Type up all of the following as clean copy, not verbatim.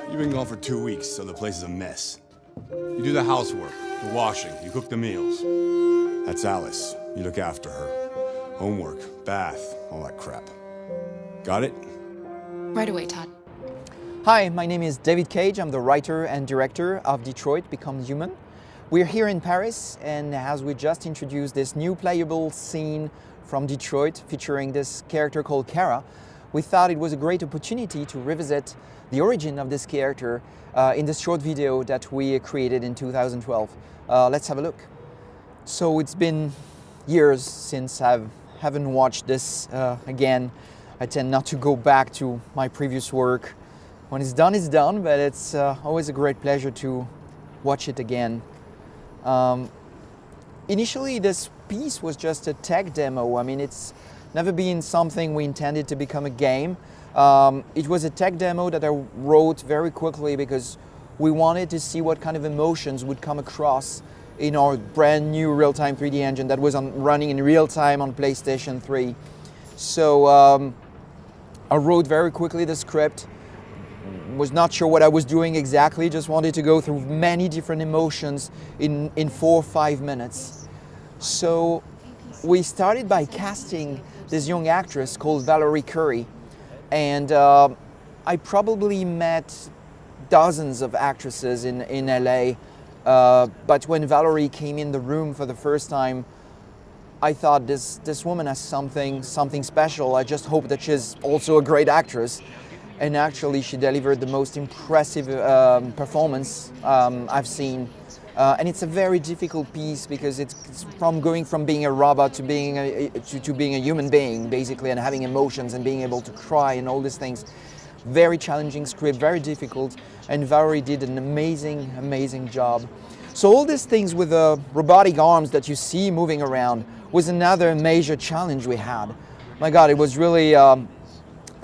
You've been gone for 2 weeks, so the place is a mess. You do the housework, the washing, you cook the meals. That's Alice. You look after her. Homework, bath, all that crap. Got it? Right away, Todd. Hi, my name is David Cage. I'm the writer and director of Detroit Become Human. We're here in Paris, and as we just introduced this new playable scene from Detroit featuring this character called Kara, we thought it was a great opportunity to revisit the origin of this character in this short video that we created in 2012. Let's have a look. So it's been years since I haven't watched this again. I tend not to go back to my previous work. When it's done, but it's always a great pleasure to watch it again. Initially, this piece was just a tech demo. I mean, it's never been something we intended to become a game. It was a tech demo that I wrote very quickly because we wanted to see what kind of emotions would come across in our brand new real-time 3D engine that was running in real time on PlayStation 3. So I wrote very quickly the script, was not sure what I was doing exactly, just wanted to go through many different emotions in 4 or 5 minutes. So we started by casting this young actress called Valerie Curry. And I probably met dozens of actresses in LA, but when Valerie came in the room for the first time, I thought this woman has something special. I just hope that she's also a great actress. And actually she delivered the most impressive performance I've seen. And it's a very difficult piece because it's going from being a robot to being a human being, basically, and having emotions and being able to cry and all these things. Very challenging script, very difficult, and Valerie did an amazing job. So all these things with the robotic arms that you see moving around was another major challenge we had. My God, it was really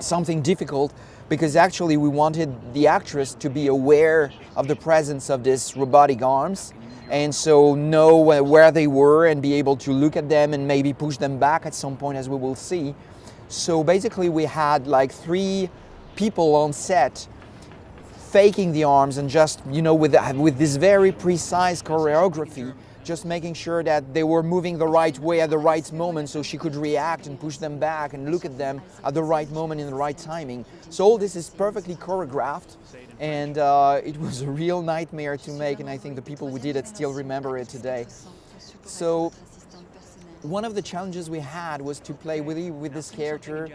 something difficult, because actually we wanted the actress to be aware of the presence of these robotic arms, and so know where they were and be able to look at them and maybe push them back at some point, as we will see. So basically we had like 3 people on set faking the arms and just, you know, with this very precise choreography, just making sure that they were moving the right way at the right moment so she could react and push them back and look at them at the right moment in the right timing. So all this is perfectly choreographed, and it was a real nightmare to make, and I think the people who did it still remember it today. So one of the challenges we had was to play with this character,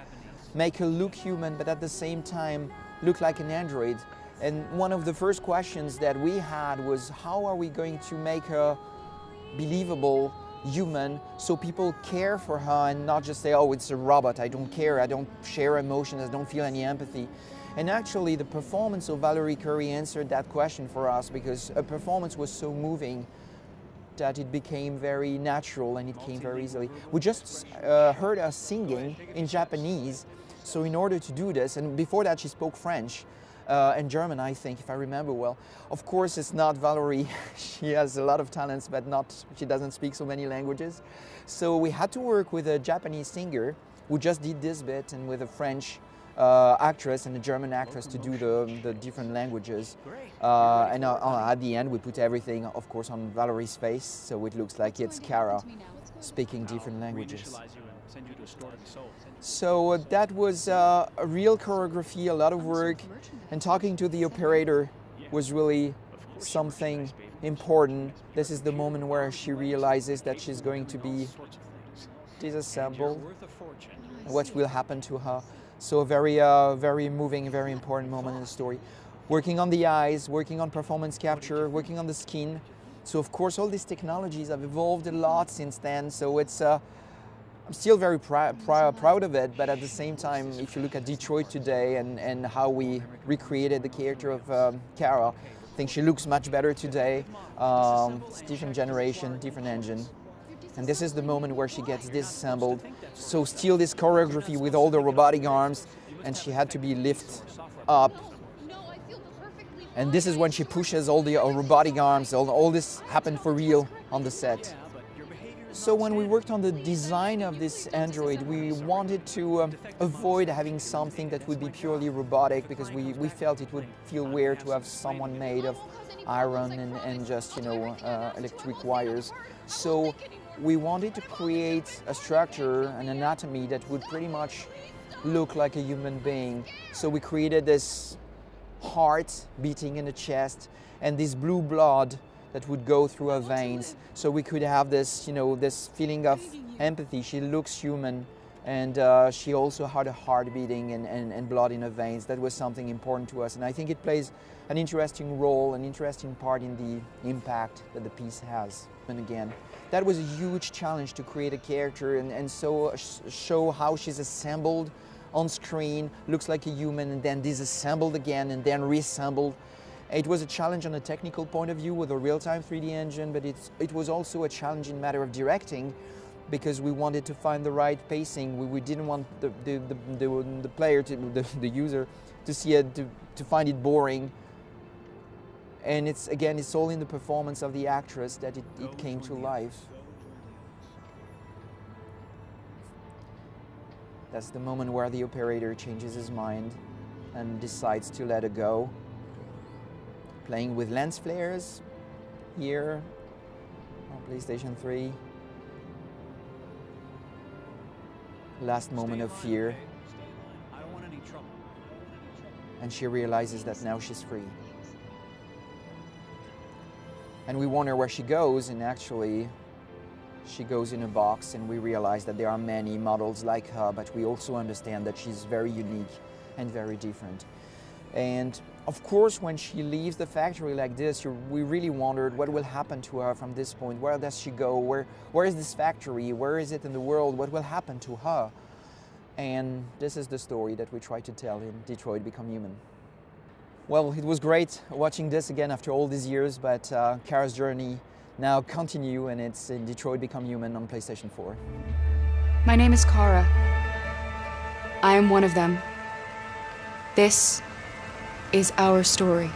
make her look human, but at the same time look like an android. And one of the first questions that we had was, how are we going to make her believable, human, so people care for her and not just say, oh, it's a robot, I don't care, I don't share emotions, I don't feel any empathy. And actually the performance of Valerie Curry answered that question for us, because her performance was so moving that it became very natural and it came very easily. We just heard her singing in Japanese, so in order to do this, and before that she spoke French and German, I think, if I remember well. Of course, it's not Valerie. She has a lot of talents, but she doesn't speak so many languages. So we had to work with a Japanese singer who just did this bit, and with a French actress and a German actress to do the different languages. And at the end, we put everything, of course, on Valerie's face, so it looks like it's Kara speaking different languages. So that was a real choreography, a lot of work, and talking to the operator was really something important. This is the moment where she realizes that she's going to be disassembled, what will happen to her. So a very moving, very important moment in the story. Working on the eyes, working on performance capture, working on the skin. So of course all these technologies have evolved a lot since then, so it's I'm still very proud of it, but at the same time, if you look at Detroit today and how we recreated the character of Kara, I think she looks much better today. It's different generation, different engine. And this is the moment where she gets disassembled. So still this choreography with all the robotic arms, and she had to be lifted up. And this is when she pushes all the robotic arms. All this happened for real on the set. So when we worked on the design of this android, we wanted to avoid having something that would be purely robotic, because we felt it would feel weird to have someone made of iron and just, electric wires. So we wanted to create a structure, an anatomy that would pretty much look like a human being. So we created this heart beating in the chest and this blue blood that would go through her veins, so we could have this, this feeling of empathy. She looks human, and she also had a heart beating and blood in her veins. That was something important to us, and I think it plays an interesting role, an interesting part in the impact that the piece has. And again, that was a huge challenge, to create a character and so show how she's assembled on screen, looks like a human, and then disassembled again and then reassembled. It was a challenge on a technical point of view with a real-time 3D engine, but it was also a challenge in matter of directing, because we wanted to find the right pacing. We didn't want the player, the user, to see it, to find it boring. And it's all in the performance of the actress that it came to life. That's the moment where the operator changes his mind and decides to let her go. Playing with lens flares here on PlayStation 3. Last moment of fear. And she realizes that now she's free. And we wonder where she goes, and actually she goes in a box, and we realize that there are many models like her, but we also understand that she's very unique and very different. And of course, when she leaves the factory like this, we really wondered what will happen to her from this point. Where does she go? Where is this factory? Where is it in the world? What will happen to her? And this is the story that we try to tell in Detroit Become Human. Well, it was great watching this again after all these years, but Kara's journey now continue, and it's in Detroit Become Human on PlayStation 4. My name is Kara. I am one of them. This is our story.